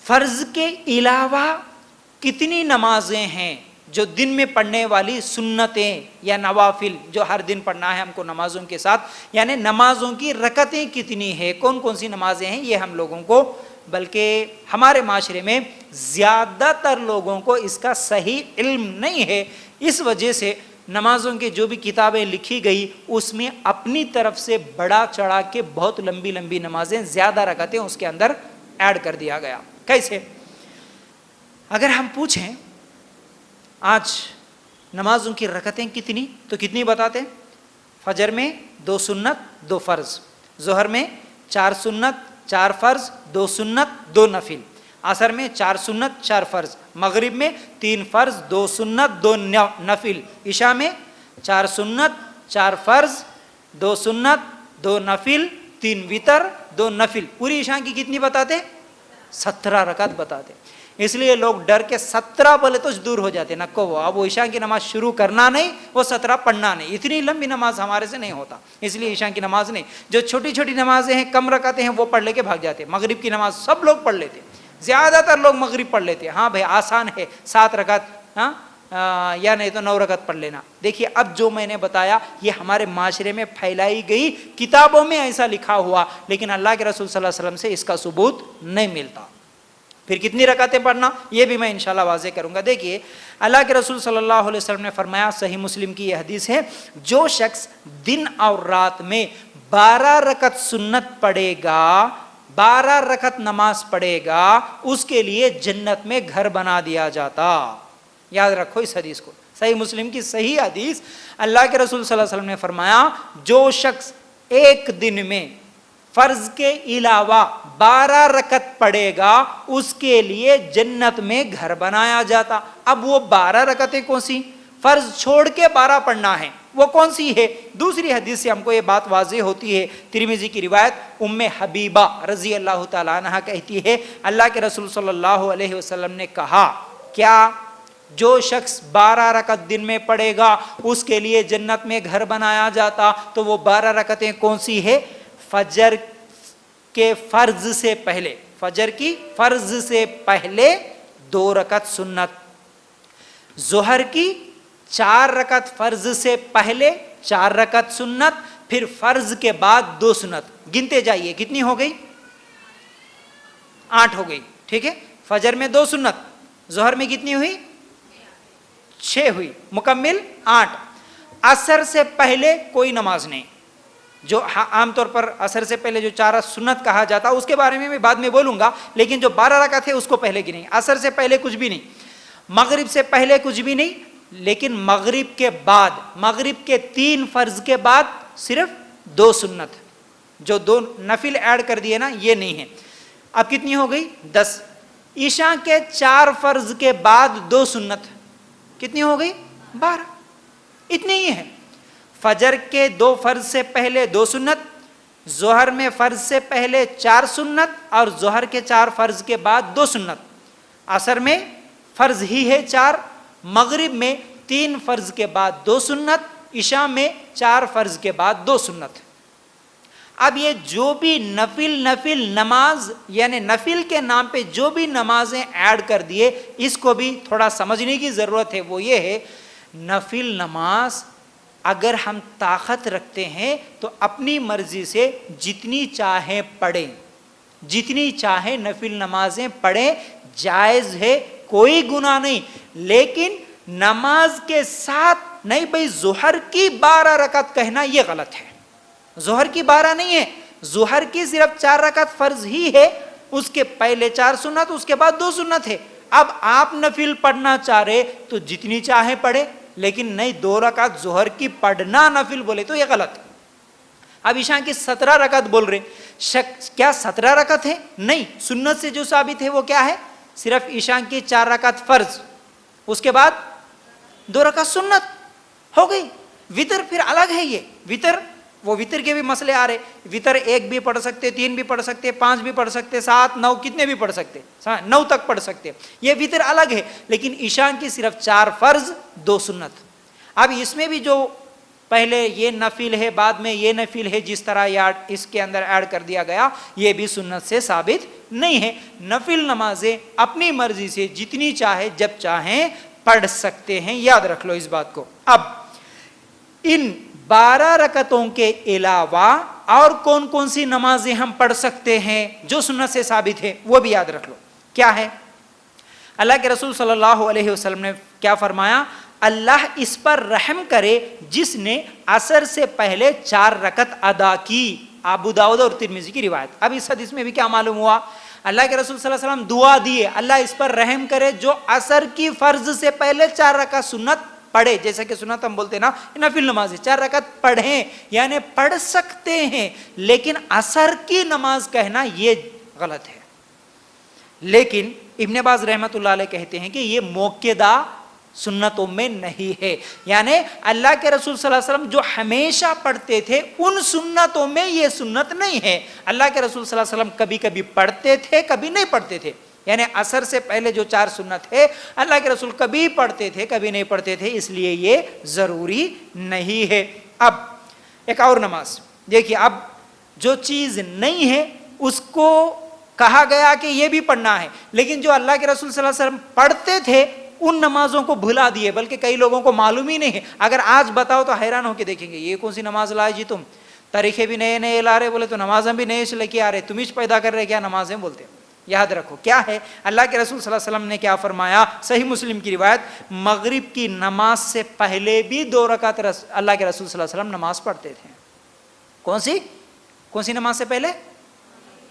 فرض کے علاوہ کتنی نمازیں ہیں جو دن میں پڑھنے والی سنتیں یا نوافل جو ہر دن پڑھنا ہے ہم کو نمازوں کے ساتھ، یعنی نمازوں کی رکعتیں کتنی ہیں، کون کون سی نمازیں ہیں، یہ ہم لوگوں کو، بلکہ ہمارے معاشرے میں زیادہ تر لوگوں کو اس کا صحیح علم نہیں ہے. اس وجہ سے نمازوں کے جو بھی کتابیں لکھی گئی اس میں اپنی طرف سے بڑا چڑھا کے بہت لمبی لمبی نمازیں، زیادہ رکعتیں اس کے اندر ایڈ کر دیا گیا. کیسے؟ اگر ہم پوچھیں آج نمازوں کی رکعتیں کتنی، تو کتنی بتاتے؟ فجر میں 2 سنت 2 فرض، ظہر میں 4 سنت 4 فرض 2 سنت 2 نفل، عصر میں 4 سنت 4 فرض، مغرب میں 3 فرض 2 سنت 2 نفل، عشاء میں 4 سنت 4 فرض 2 سنت 2 نفل 3 وتر 2 نفل. پوری عشاء کی کتنی بتاتے؟ 17 رکعت بتاتے. اس لیے لوگ ڈر کے 17 بولے تو دور ہو جاتے، نہ کو اب وہ عشاء کی نماز شروع کرنا نہیں، وہ 17 پڑھنا نہیں. اتنی لمبی نماز ہمارے سے نہیں ہوتا، اس لیے عشاء کی نماز نہیں. جو چھوٹی چھوٹی نمازیں ہیں کم رکعتیں ہیں وہ پڑھ لے کے بھاگ جاتے. مغرب کی نماز سب لوگ پڑھ لیتے، زیادہ تر لوگ مغرب پڑھ لیتے. ہاں بھائی آسان ہے 7 رکعت، ہاں یا نہیں تو 9 رکعت پڑھ لینا. دیکھیے اب جو میں نے بتایا یہ ہمارے معاشرے میں پھیلائی گئی کتابوں میں ایسا لکھا ہوا، لیکن اللہ کے رسول صلی اللہ علیہ وسلم سے اس کا ثبوت نہیں ملتا. پھر کتنی رکعتیں پڑھنا یہ بھی میں انشاءاللہ واضح کروں گا. دیکھیے اللہ کے رسول صلی اللہ علیہ وسلم نے فرمایا، صحیح مسلم کی یہ حدیث ہے، جو شخص دن اور رات میں 12 رکعت سنت پڑھے گا، 12 رکعت نماز پڑھے گا، اس کے لیے جنت میں گھر بنا دیا جاتا. یاد رکھو اس حدیث کو، صحیح مسلم کی صحیح حدیث. اللہ کے رسول صلی اللہ علیہ وسلم نے فرمایا جو شخص ایک دن میں فرض کے علاوہ 12 رکعت پڑھے گا اس کے لیے جنت میں گھر بنایا جاتا. اب وہ 12 رکعتیں کون سی؟ فرض چھوڑ کے 12 پڑھنا ہے، وہ کون سی ہے؟ دوسری حدیث سے ہم کو یہ بات واضح ہوتی ہے. ترمذی کی روایت ام حبیبہ رضی اللہ تعالی عنہا کہتی ہے اللہ کے رسول صلی اللہ علیہ وسلم نے کہا کیا جو شخص 12 رکعت دن میں پڑھے گا اس کے لیے جنت میں گھر بنایا جاتا. تو وہ 12 رکعتیں کون سی ہے؟ فجر کے فرض سے پہلے، فجر کی فرض سے پہلے 2 رکعت سنت، ظہر کی 4 رکعت فرض سے پہلے 4 رکعت سنت، پھر فرض کے بعد 2 سنت. گنتے جائیے کتنی ہو گئی؟ 8 ہو گئی. ٹھیک ہے، فجر میں 2 سنت، ظہر میں کتنی ہوئی؟ 6 ہوئی، مکمل 8. عصر سے پہلے کوئی نماز نہیں، جو عام طور پر عصر سے پہلے جو 4 سنت کہا جاتا اس کے بارے میں بعد میں بولوں گا، لیکن جو 12 رکعت ہے اس کو پہلے کی نہیں. عصر سے پہلے کچھ بھی نہیں، مغرب سے پہلے کچھ بھی نہیں، لیکن مغرب کے بعد، مغرب کے 3 فرض کے بعد صرف 2 سنت، جو 2 نفل ایڈ کر دیے نا یہ نہیں ہے. اب کتنی ہو گئی؟ 10. عشاء کے 4 فرض کے بعد 2 سنت، کتنی ہو گئی؟ 12. اتنی ہی ہے. فجر کے 2 فرض سے پہلے 2 سنت، ظہر میں فرض سے پہلے 4 سنت اور ظہر کے 4 فرض کے بعد 2 سنت، عصر میں فرض ہی ہے 4، مغرب میں 3 فرض کے بعد 2 سنت، عشاء میں 4 فرض کے بعد 2 سنت. اب یہ جو بھی نفل نماز، یعنی نفل کے نام پہ جو بھی نمازیں ایڈ کر دیے اس کو بھی تھوڑا سمجھنے کی ضرورت ہے. وہ یہ ہے نفل نماز اگر ہم طاقت رکھتے ہیں تو اپنی مرضی سے جتنی چاہیں پڑھیں، جتنی چاہیں نفل نمازیں پڑھیں، جائز ہے، کوئی گناہ نہیں. لیکن نماز کے ساتھ نہیں بھئی ظہر کی 12 رکعت کہنا یہ غلط ہے. ظہر کی 12 نہیں ہے، ظہر کی صرف 4 رکعت فرض ہی ہے، اس کے پہلے 4 سنت، اس کے بعد 2 سنت ہے. اب آپ نفل پڑھنا چاہ رہے تو جتنی چاہیں پڑھے، لیکن نہیں 2 رکعت ظہر کی پڑھنا نفل بولے تو یہ غلط ہے. اب عشاء کی 17 رکعت بول رہے، کیا 17 رکعت ہے؟ نہیں، سنت سے جو ثابت ہے وہ کیا ہے؟ صرف عشاء کی 4 رکعت فرض، اس کے بعد 2 رکعت سنت ہو گئی. وتر پھر الگ ہے. یہ وتر، وہ وتر کے بھی مسئلے آ رہے. وتر 1 بھی پڑھ سکتے، 3 بھی پڑھ سکتے، 5 بھی پڑھ سکتے، 7 9 کتنے بھی پڑھ سکتے، 9 تک پڑھ سکتے. یہ وتر الگ ہے. لیکن عشاء کی صرف 4 فرض 2 سنت. اب اس میں بھی جو پہلے یہ نفل ہے بعد میں یہ نفل ہے، جس طرح اس کے اندر ایڈ کر دیا گیا، یہ بھی سنت سے ثابت نہیں ہے۔ نفل نمازیں اپنی مرضی سے جتنی چاہے جب چاہیں پڑھ سکتے ہیں، یاد رکھ لو اس بات کو۔ اب ان 12 رکعتوں کے علاوہ اور کون کون سی نمازیں ہم پڑھ سکتے ہیں جو سنت سے ثابت ہے، وہ بھی یاد رکھ لو۔ کیا ہے؟ اللہ کے رسول صلی اللہ علیہ وسلم نے کیا فرمایا؟ اللہ اس پر رحم کرے جس نے عصر سے پہلے 4 رکعت ادا کی۔ ابو داؤد اور ترمذی کی روایت۔ اب اس حدیث میں بھی کیا معلوم ہوا؟ اللہ کے رسول صلی اللہ علیہ وسلم دعا دیے اللہ اس پر رحم کرے جو عصر کی فرض سے پہلے 4 رکعت سنت پڑھے، جیسا کہ سنت ہم بولتے ہیں نا نفل نماز 4 رکعت پڑھیں، یعنی پڑھ سکتے ہیں، لیکن عصر کی نماز کہنا یہ غلط ہے۔ لیکن ابن باز رحمۃ اللہ علیہ کہتے ہیں کہ یہ موقعہ سنتوں میں نہیں ہے، یعنی اللہ کے رسول صلی اللہ علیہ وسلم جو ہمیشہ پڑھتے تھے ان سنتوں میں یہ سنت نہیں ہے۔ اللہ کے رسول صلی اللہ علیہ وسلم کبھی کبھی پڑھتے تھے کبھی نہیں پڑھتے تھے، یعنی عصر سے پہلے جو 4 سنت ہے اللہ کے رسول کبھی پڑھتے تھے کبھی نہیں پڑھتے تھے، اس لیے یہ ضروری نہیں ہے۔ اب ایک اور نماز دیکھیے، اب جو چیز نہیں ہے اس کو کہا گیا کہ یہ بھی پڑھنا ہے، لیکن جو اللہ کے رسول صلی اللہ علیہ وسلم پڑھتے تھے ان نمازوں کو بھلا دیے، بلکہ کئی لوگوں کو معلوم ہی نہیں ہے۔ اگر آج بتاؤ تو حیران ہو کے دیکھیں گے یہ کون سی نماز لائے جی تم، طریقے بھی نئے نئے لا رہے، بولے تو نمازیں بھی نئے سے لے کے آ رہے، تم ہی پیدا کر رہے کیا نمازیں بولتے۔ یاد رکھو کیا ہے، اللہ کے رسول صلی اللہ علیہ وسلم نے کیا فرمایا؟ صحیح مسلم کی روایت، مغرب کی نماز سے پہلے بھی 2 رکعت اللہ کے رسول صلی اللہ علیہ وسلم نماز پڑھتے تھے۔ کون سی نماز سے پہلے؟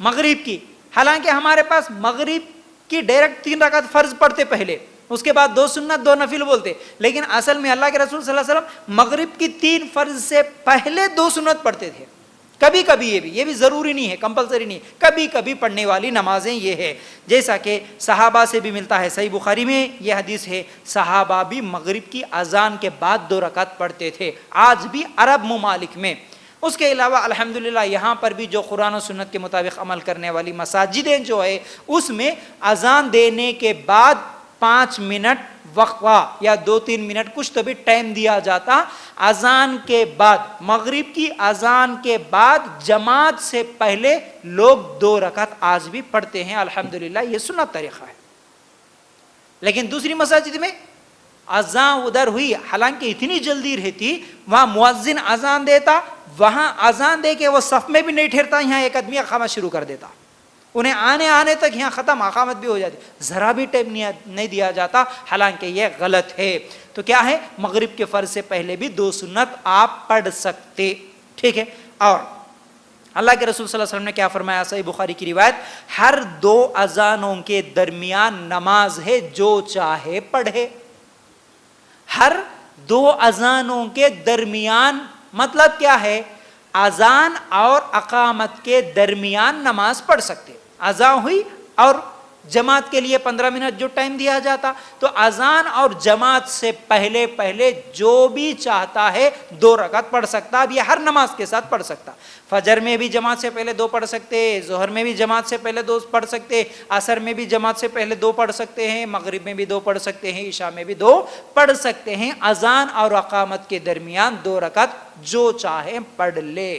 مغرب کی۔ حالانکہ ہمارے پاس مغرب کی ڈائریکٹ 3 رکعت فرض پڑھتے پہلے، اس کے بعد 2 سنت 2 نفل بولتے، لیکن اصل میں اللہ کے رسول صلی اللہ علیہ وسلم مغرب کی 3 فرض سے پہلے 2 سنت پڑھتے تھے۔ کبھی کبھی یہ بھی ضروری نہیں ہے، کمپلسری نہیں، کبھی کبھی پڑھنے والی نمازیں یہ ہے، جیسا کہ صحابہ سے بھی ملتا ہے۔ صحیح بخاری میں یہ حدیث ہے، صحابہ بھی مغرب کی اذان کے بعد 2 رکعت پڑھتے تھے، آج بھی عرب ممالک میں۔ اس کے علاوہ الحمدللہ یہاں پر بھی جو قرآن و سنت کے مطابق عمل کرنے والی مساجدیں جو ہے اس میں اذان دینے کے بعد 5 منٹ وقفہ یا 2-3 منٹ کچھ تو بھی ٹائم دیا جاتا، اذان کے بعد، مغرب کی اذان کے بعد جماعت سے پہلے لوگ 2 رکعت آج بھی پڑھتے ہیں، الحمدللہ یہ سنت طریقہ ہے۔ لیکن دوسری مساجد میں اذان ادھر ہوئی، حالانکہ اتنی جلدی رہتی، وہاں مؤذن اذان دیتا، وہاں اذان دے کے وہ صف میں بھی نہیں ٹھہرتا، یہاں ایک آدمی اقامت شروع کر دیتا، انہیں آنے تک یہاں ختم، اقامت بھی ہو جاتی، ذرا بھی ٹائم نہیں دیا جاتا، حالانکہ یہ غلط ہے۔ تو کیا ہے، مغرب کے فرض سے پہلے بھی 2 سنت آپ پڑھ سکتے، ٹھیک ہے۔ اور اللہ کے رسول صلی اللہ علیہ وسلم نے کیا فرمایا؟ صحیح بخاری کی روایت، ہر 2 اذانوں کے درمیان نماز ہے، جو چاہے پڑھے۔ ہر 2 اذانوں کے درمیان مطلب کیا ہے؟ اذان اور اقامت کے درمیان نماز پڑھ سکتے۔ اذان ہوئی اور جماعت کے لیے 15 منٹ جو ٹائم دیا جاتا، تو اذان اور جماعت سے پہلے جو بھی چاہتا ہے 2 رکعت پڑھ سکتا۔ اب یہ ہر نماز کے ساتھ پڑھ سکتا، فجر میں بھی جماعت سے پہلے 2 پڑھ سکتے، ظہر میں بھی جماعت سے پہلے 2 پڑھ سکتے، عصر میں بھی جماعت سے پہلے 2 پڑھ سکتے ہیں، مغرب میں بھی 2 پڑھ سکتے ہیں، عشاء میں بھی 2 پڑھ سکتے ہیں۔ اذان اور اقامت کے درمیان 2 رکعت جو چاہے پڑھ لے۔